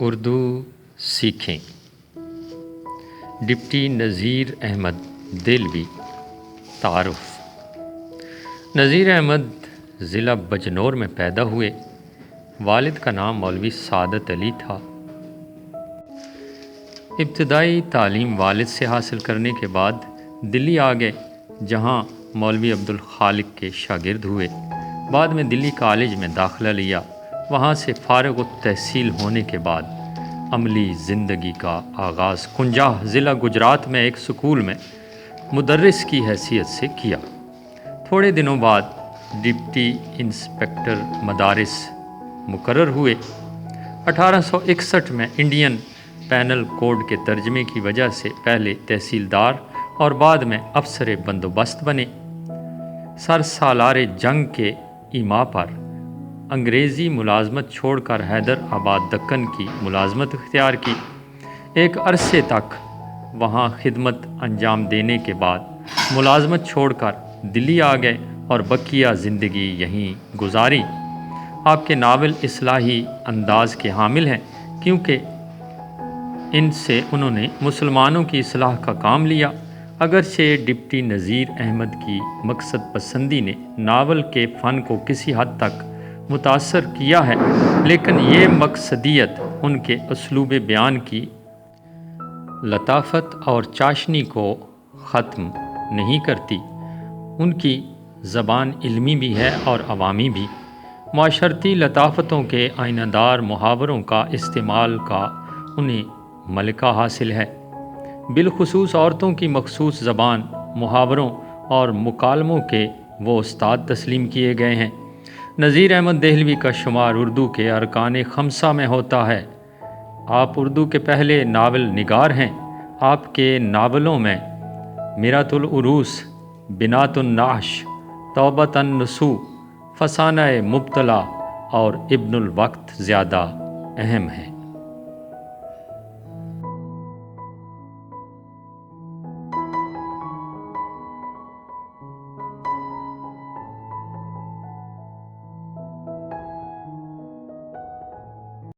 اردو سیکھیں۔ ڈپٹی نذیر احمد دہلوی۔ تعارف۔ نذیر احمد ضلع بجنور میں پیدا ہوئے۔ والد کا نام مولوی سعادت علی تھا۔ ابتدائی تعلیم والد سے حاصل کرنے کے بعد دلی آ گئے، جہاں مولوی عبدالخالق کے شاگرد ہوئے۔ بعد میں دلی کالج میں داخلہ لیا۔ وہاں سے فارغ التحصیل ہونے کے بعد عملی زندگی کا آغاز کنجاہ ضلع گجرات میں ایک سکول میں مدرس کی حیثیت سے کیا۔ تھوڑے دنوں بعد ڈپٹی انسپکٹر مدارس مقرر ہوئے۔ 1861 میں انڈین پینل کوڈ کے ترجمے کی وجہ سے پہلے تحصیلدار اور بعد میں افسر بندوبست بنے۔ سر سالار جنگ کے ایما پر انگریزی ملازمت چھوڑ کر حیدر آباد دکن کی ملازمت اختیار کی۔ ایک عرصے تک وہاں خدمت انجام دینے کے بعد ملازمت چھوڑ کر دلی آ گئے اور بقیہ زندگی یہیں گزاری۔ آپ کے ناول اصلاحی انداز کے حامل ہیں، کیونکہ ان سے انہوں نے مسلمانوں کی اصلاح کا کام لیا۔ اگرچہ ڈپٹی نذیر احمد کی مقصد پسندی نے ناول کے فن کو کسی حد تک متاثر کیا ہے، لیکن یہ مقصدیت ان کے اسلوب بیان کی لطافت اور چاشنی کو ختم نہیں کرتی۔ ان کی زبان علمی بھی ہے اور عوامی بھی۔ معاشرتی لطافتوں کے آئینہ دار محاوروں کا استعمال کا انہیں ملکہ حاصل ہے۔ بالخصوص عورتوں کی مخصوص زبان، محاوروں اور مکالموں کے وہ استاد تسلیم کیے گئے ہیں۔ نذیر احمد دہلوی کا شمار اردو کے ارکان خمسہ میں ہوتا ہے۔ آپ اردو کے پہلے ناول نگار ہیں۔ آپ کے ناولوں میں میرات العروس، بنات النعش، توبۃ النسوء، فسانہ مبتلا اور ابن الوقت زیادہ اہم ہیں۔